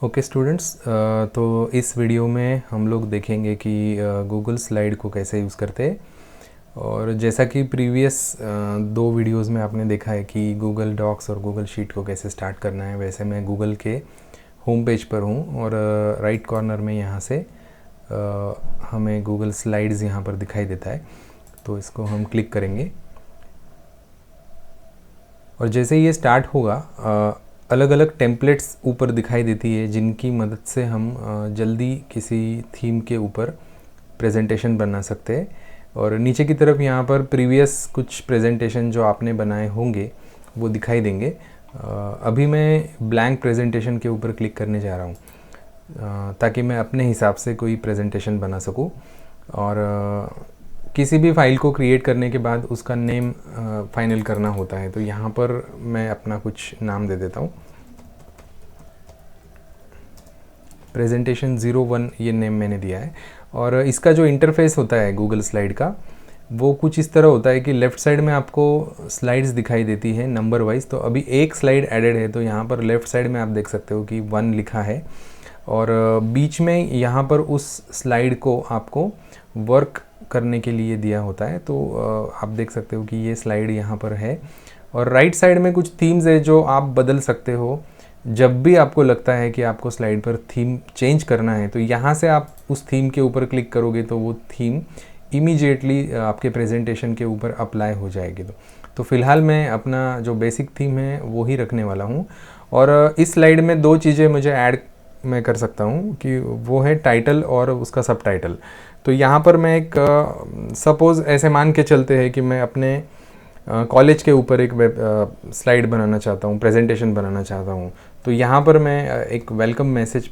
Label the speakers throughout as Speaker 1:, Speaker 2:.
Speaker 1: Okay students, तो इस video में हम लोग देखेंगे कि गूगल स्लाइड को कैसे यूज़ करते हैं। और जैसा कि प्रीवियस दो वीडियोस में आपने देखा है कि गूगल डॉक्स और गूगल शीट को कैसे स्टार्ट करना है, वैसे मैं गूगल के होम पेज पर हूँ और राइट कॉर्नर में यहाँ से हमें गूगल स्लाइड्स यहाँ पर दिखाई देता है। तो इसको हम क्लिक करेंगे और जैसे ये स्टार्ट होगा अलग अलग टेम्पलेट्स ऊपर दिखाई देती है, जिनकी मदद से हम जल्दी किसी थीम के ऊपर प्रेजेंटेशन बना सकते हैं। और नीचे की तरफ यहाँ पर प्रीवियस कुछ प्रेजेंटेशन जो आपने बनाए होंगे वो दिखाई देंगे। अभी मैं ब्लैंक प्रेजेंटेशन के ऊपर क्लिक करने जा रहा हूँ ताकि मैं अपने हिसाब से कोई प्रेजेंटेशन बना सकूँ। और किसी भी फाइल को क्रिएट करने के बाद उसका नेम फाइनल करना होता है। तो यहाँ पर मैं अपना कुछ नाम दे देता हूँ, प्रेजेंटेशन 01 ये नेम मैंने दिया है। और इसका जो इंटरफेस होता है गूगल स्लाइड का, वो कुछ इस तरह होता है कि लेफ़्ट साइड में आपको स्लाइड्स दिखाई देती है नंबर वाइज। तो अभी एक स्लाइड एडेड है, तो यहाँ पर लेफ़्ट साइड में आप देख सकते हो कि 1 लिखा है और बीच में यहाँ पर उस स्लाइड को आपको वर्क करने के लिए दिया होता है। तो आप देख सकते हो कि ये स्लाइड यहाँ पर है और राइट साइड में कुछ थीम्स है जो आप बदल सकते हो। जब भी आपको लगता है कि आपको स्लाइड पर थीम चेंज करना है, तो यहाँ से आप उस थीम के ऊपर क्लिक करोगे तो वो थीम इमीडिएटली आपके प्रेजेंटेशन के ऊपर अप्लाई हो जाएगी। तो फिलहाल मैं अपना जो बेसिक थीम है वो ही रखने वाला हूँ। और इस स्लाइड में दो चीज़ें मुझे ऐड मैं कर सकता हूँ कि वो है टाइटल और उसका सब टाइटल। तो यहाँ पर मैं एक सपोज़ ऐसे मान के चलते हैं कि मैं अपने कॉलेज के ऊपर एक स्लाइड बनाना चाहता हूँ, प्रेजेंटेशन बनाना चाहता हूँ। तो यहाँ पर मैं एक वेलकम मैसेज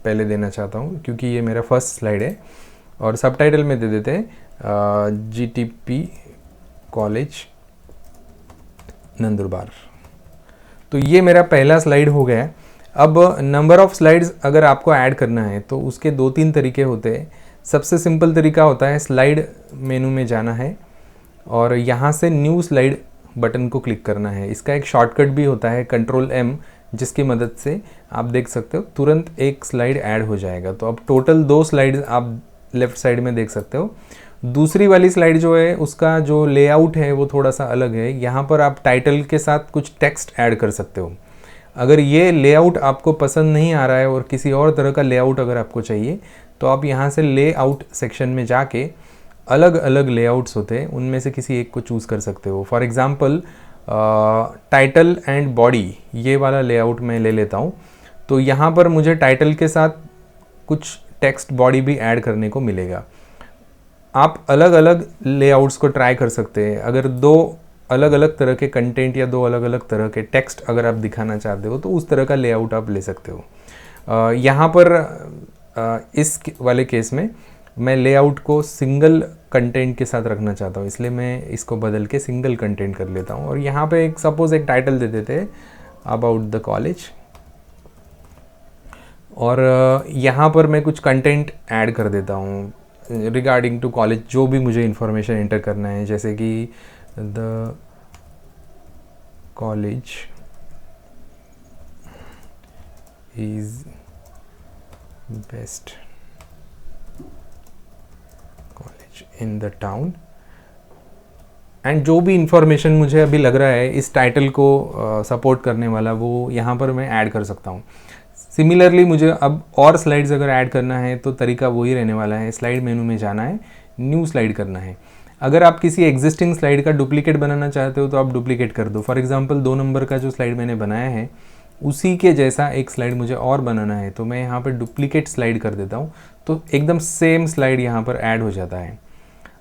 Speaker 1: पहले देना चाहता हूँ क्योंकि ये मेरा फर्स्ट स्लाइड है। और सब टाइटल में दे देते हैं GTP कॉलेज नंदुरबार। तो ये मेरा पहला स्लाइड हो गया है। अब नंबर ऑफ़ स्लाइड्स अगर आपको ऐड करना है तो उसके 2-3 तरीके होते हैं। सबसे सिंपल तरीका होता है स्लाइड मेनू में जाना है और यहाँ से न्यू स्लाइड बटन को क्लिक करना है। इसका एक शॉर्टकट भी होता है Ctrl+M, जिसकी मदद से आप देख सकते हो तुरंत एक स्लाइड ऐड हो जाएगा। तो अब टोटल 2 स्लाइड्स आप लेफ़्ट साइड में देख सकते हो। दूसरी वाली स्लाइड जो है उसका जो लेआउट है वो थोड़ा सा अलग है। यहाँ पर आप टाइटल के साथ कुछ टेक्स्ट ऐड कर सकते हो। अगर ये लेआउट आपको पसंद नहीं आ रहा है और किसी और तरह का लेआउट अगर आपको चाहिए, तो आप यहाँ से लेआउट सेक्शन में जाके अलग अलग लेआउट्स होते हैं, उनमें से किसी एक को चूज़ कर सकते हो। For example title and body, ये वाला लेआउट मैं ले लेता हूँ। तो यहाँ पर मुझे टाइटल के साथ कुछ टेक्स्ट बॉडी भी ऐड करने को मिलेगा। आप अलग अलग लेआउट्स को ट्राई कर सकते हैं। अगर 2 अलग अलग तरह के कंटेंट या 2 अलग अलग तरह के टेक्स्ट अगर आप दिखाना चाहते हो तो उस तरह का लेआउट आप ले सकते हो। यहाँ पर इस वाले केस में मैं लेआउट को सिंगल कंटेंट के साथ रखना चाहता हूँ, इसलिए मैं इसको बदल के सिंगल कंटेंट कर लेता हूँ। और यहाँ पे एक सपोज़ एक टाइटल दे देते हैं अबाउट द कॉलेज और यहाँ पर मैं कुछ कंटेंट ऐड कर देता हूँ रिगार्डिंग टू कॉलेज, जो भी मुझे इन्फॉर्मेशन एंटर करना है, जैसे कि the college is best college in the town. And जो भी इंफॉर्मेशन मुझे अभी लग रहा है इस टाइटल को सपोर्ट करने वाला, वो यहाँ पर मैं ऐड कर सकता हूँ। सिमिलरली मुझे अब और स्लाइड्स अगर ऐड करना है तो तरीका वही रहने वाला है। स्लाइड मेनू में जाना है, न्यू स्लाइड करना है। अगर आप किसी एग्जिस्टिंग स्लाइड का डुप्लीकेट बनाना चाहते हो तो आप डुप्लीकेट कर दो। फॉर एग्जांपल 2 नंबर का जो स्लाइड मैंने बनाया है उसी के जैसा एक स्लाइड मुझे और बनाना है, तो मैं यहाँ पर डुप्लीकेट स्लाइड कर देता हूँ। तो एकदम सेम स्लाइड यहाँ पर ऐड हो जाता है।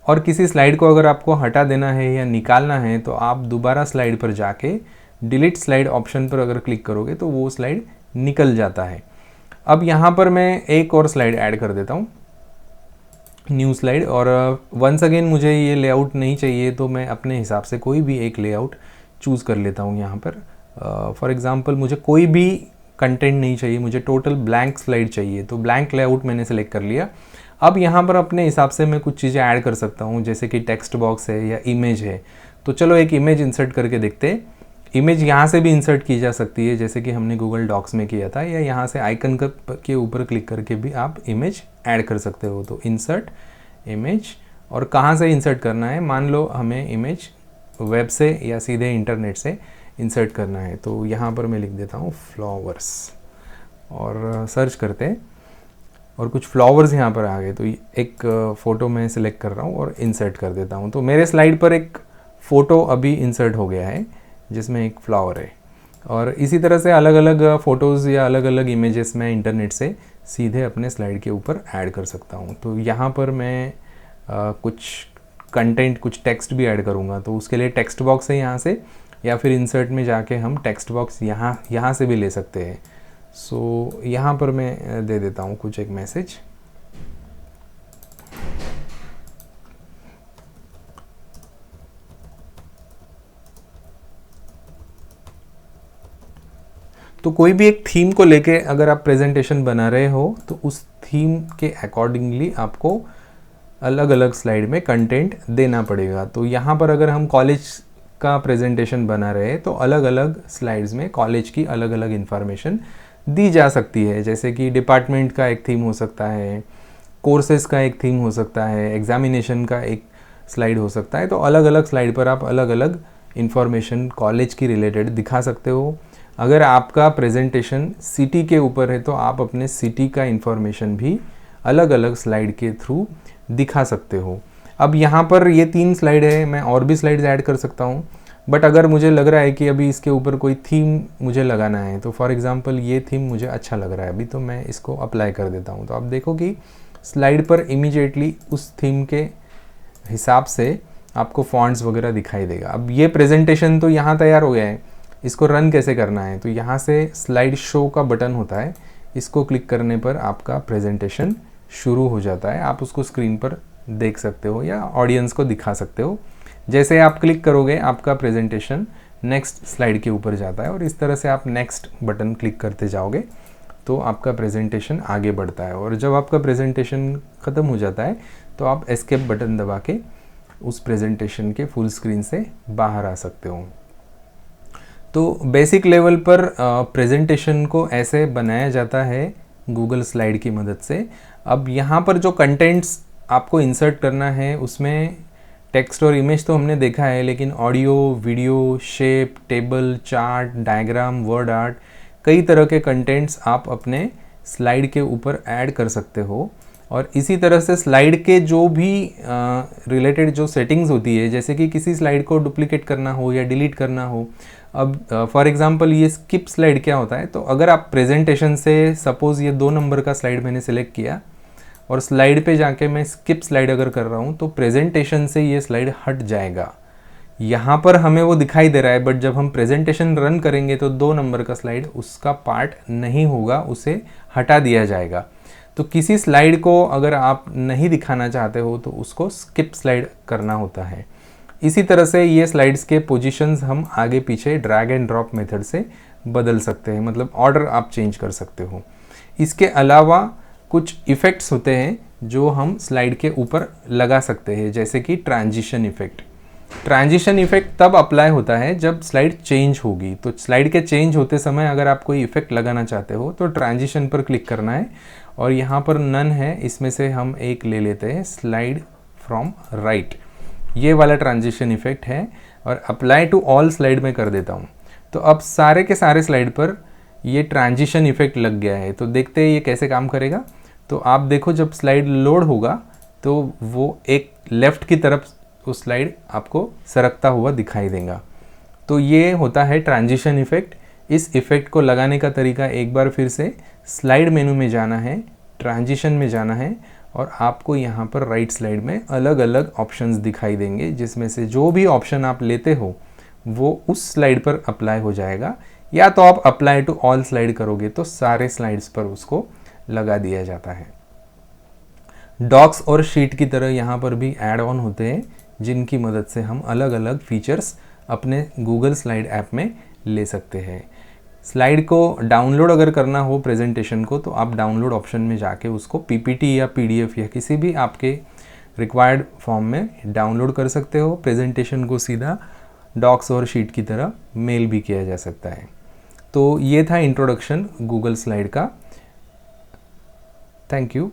Speaker 1: और किसी स्लाइड को अगर आपको हटा देना है या निकालना है तो आप दोबारा स्लाइड पर जाके डिलीट स्लाइड ऑप्शन पर अगर क्लिक करोगे तो वो स्लाइड निकल जाता है। अब यहाँ पर मैं एक और स्लाइड ऐड कर देता हूँ, न्यू स्लाइड। और वंस अगेन मुझे ये लेआउट नहीं चाहिए तो मैं अपने हिसाब से कोई भी एक लेआउट चूज़ कर लेता हूँ। यहाँ पर फॉर एग्ज़ाम्पल मुझे कोई भी कंटेंट नहीं चाहिए, मुझे टोटल ब्लैंक स्लाइड चाहिए, तो ब्लैंक लेआउट मैंने सेलेक्ट कर लिया। अब यहाँ पर अपने हिसाब से मैं कुछ चीज़ें ऐड कर सकता हूँ, जैसे कि टेक्स्ट बॉक्स है या इमेज है। तो चलो एक इमेज इंसर्ट करके देखते हैं। इमेज यहाँ से भी इंसर्ट की जा सकती है, जैसे कि हमने गूगल डॉक्स में किया था, या यहाँ से आइकन के ऊपर क्लिक करके भी आप इमेज ऐड कर सकते हो। तो इंसर्ट इमेज, और कहाँ से इंसर्ट करना है, मान लो हमें इमेज वेब से या सीधे इंटरनेट से इंसर्ट करना है, तो यहाँ पर मैं लिख देता हूँ फ्लावर्स और सर्च करते हैं, और कुछ फ्लावर्स यहाँ पर आ गए। तो एक फ़ोटो मैं सिलेक्ट कर रहा हूँ और इंसर्ट कर देता हूँ। तो मेरे स्लाइड पर एक फ़ोटो अभी इंसर्ट हो गया है जिसमें एक फ्लावर है। और इसी तरह से अलग अलग फ़ोटोज़ या अलग अलग इमेजेस मैं इंटरनेट से सीधे अपने स्लाइड के ऊपर ऐड कर सकता हूँ। तो यहाँ पर मैं कुछ कंटेंट, कुछ टेक्स्ट भी ऐड करूँगा, तो उसके लिए टेक्स्ट बॉक्स है यहाँ से, या फिर इंसर्ट में जाके हम टेक्स्ट बॉक्स यहाँ से भी ले सकते हैं। सो यहाँ पर मैं दे देता हूँ कुछ एक मैसेज। तो कोई भी एक थीम को लेके अगर आप प्रेजेंटेशन बना रहे हो, तो उस थीम के अकॉर्डिंगली आपको अलग अलग स्लाइड में कंटेंट देना पड़ेगा। तो यहाँ पर अगर हम कॉलेज का प्रेजेंटेशन बना रहे हैं, तो अलग अलग स्लाइड्स में कॉलेज की अलग अलग इन्फॉर्मेशन दी जा सकती है, जैसे कि डिपार्टमेंट का एक थीम हो सकता है, कोर्सेज का एक थीम हो सकता है, एग्जामिनेशन का एक स्लाइड हो सकता है। तो अलग अलग स्लाइड पर आप अलग अलग इन्फॉर्मेशन कॉलेज की रिलेटेड दिखा सकते हो। अगर आपका प्रेजेंटेशन सिटी के ऊपर है, तो आप अपने सिटी का इन्फॉर्मेशन भी अलग अलग स्लाइड के थ्रू दिखा सकते हो। अब यहाँ पर ये 3 स्लाइड है, मैं और भी स्लाइड्स ऐड कर सकता हूँ, बट अगर मुझे लग रहा है कि अभी इसके ऊपर कोई थीम मुझे लगाना है, तो फॉर एग्जांपल ये थीम मुझे अच्छा लग रहा है अभी, तो मैं इसको अप्लाई कर देता हूँ। तो आप देखो कि स्लाइड पर इमीडिएटली उस थीम के हिसाब से आपको फॉन्ट्स वगैरह दिखाई देगा। अब ये प्रेजेंटेशन तो यहाँ तैयार हो गया है, इसको रन कैसे करना है, तो यहाँ से स्लाइड शो का बटन होता है, इसको क्लिक करने पर आपका प्रेजेंटेशन शुरू हो जाता है। आप उसको स्क्रीन पर देख सकते हो या ऑडियंस को दिखा सकते हो। जैसे आप क्लिक करोगे, आपका प्रेजेंटेशन नेक्स्ट स्लाइड के ऊपर जाता है, और इस तरह से आप नेक्स्ट बटन क्लिक करते जाओगे तो आपका प्रेजेंटेशन आगे बढ़ता है। और जब आपका प्रेजेंटेशन ख़त्म हो जाता है, तो आप एस्केप बटन दबा के उस प्रेजेंटेशन के फुल स्क्रीन से बाहर आ सकते हो। तो बेसिक लेवल पर प्रेजेंटेशन को ऐसे बनाया जाता है गूगल स्लाइड की मदद से। अब यहाँ पर जो कंटेंट्स आपको इंसर्ट करना है, उसमें टेक्स्ट और इमेज तो हमने देखा है, लेकिन audio, video, shape, table, chart, diagram, word art, कई तरह के कंटेंट्स आप अपने स्लाइड के ऊपर ऐड कर सकते हो। और इसी तरह से स्लाइड के जो भी रिलेटेड जो सेटिंग्स होती है, जैसे कि किसी स्लाइड को डुप्लीकेट करना हो या डिलीट करना हो। अब फॉर एग्जांपल ये स्किप स्लाइड क्या होता है, तो अगर आप प्रेजेंटेशन से सपोज़ ये 2 नंबर का स्लाइड मैंने सेलेक्ट किया और स्लाइड पे जाके मैं स्किप स्लाइड अगर कर रहा हूँ, तो प्रेजेंटेशन से ये स्लाइड हट जाएगा। यहाँ पर हमें वो दिखाई दे रहा है, बट जब हम प्रेजेंटेशन रन करेंगे तो 2 नंबर का स्लाइड उसका पार्ट नहीं होगा, उसे हटा दिया जाएगा। तो किसी स्लाइड को अगर आप नहीं दिखाना चाहते हो, तो उसको स्किप स्लाइड करना होता है। इसी तरह से ये स्लाइड्स के पोजीशंस हम आगे पीछे ड्रैग एंड ड्रॉप मेथड से बदल सकते हैं, मतलब ऑर्डर आप चेंज कर सकते हो। इसके अलावा कुछ इफ़ेक्ट्स होते हैं जो हम स्लाइड के ऊपर लगा सकते हैं, जैसे कि ट्रांजिशन इफ़ेक्ट। ट्रांजिशन इफ़ेक्ट तब अप्लाई होता है जब स्लाइड चेंज होगी। तो स्लाइड के चेंज होते समय अगर आप कोई इफ़ेक्ट लगाना चाहते हो, तो ट्रांजिशन पर क्लिक करना है, और यहाँ पर नन है, इसमें से हम एक ले लेते हैं, स्लाइड फ्रॉम राइट। ये वाला ट्रांजिशन इफ़ेक्ट है, और अप्लाई टू ऑल स्लाइड में कर देता हूँ। तो अब सारे के सारे स्लाइड पर ये ट्रांजिशन इफ़ेक्ट लग गया है। तो देखते हैं ये कैसे काम करेगा। तो आप देखो, जब स्लाइड लोड होगा तो वो एक लेफ़्ट की तरफ वो स्लाइड आपको सरकता हुआ दिखाई देगा। तो ये होता है ट्रांजिशन इफ़ेक्ट। इस इफ़ेक्ट को लगाने का तरीका एक बार फिर से स्लाइड मेनू में जाना है, ट्रांजिशन में जाना है, और आपको यहाँ पर राइट स्लाइड में अलग अलग ऑप्शंस दिखाई देंगे, जिसमें से जो भी ऑप्शन आप लेते हो वो उस स्लाइड पर अप्लाई हो जाएगा, या तो आप अप्लाई टू ऑल स्लाइड करोगे तो सारे स्लाइड्स पर उसको लगा दिया जाता है। डॉक्स और शीट की तरह यहाँ पर भी ऐड ऑन होते हैं, जिनकी मदद से हम अलग अलग फीचर्स अपने गूगल स्लाइड ऐप में ले सकते हैं। स्लाइड को डाउनलोड अगर करना हो प्रेजेंटेशन को, तो आप डाउनलोड ऑप्शन में जाके उसको पीपीटी या पीडीएफ या किसी भी आपके रिक्वायर्ड फॉर्म में डाउनलोड कर सकते हो। प्रेजेंटेशन को सीधा डॉक्स और शीट की तरह मेल भी किया जा सकता है। तो ये था इंट्रोडक्शन गूगल स्लाइड का। Thank you.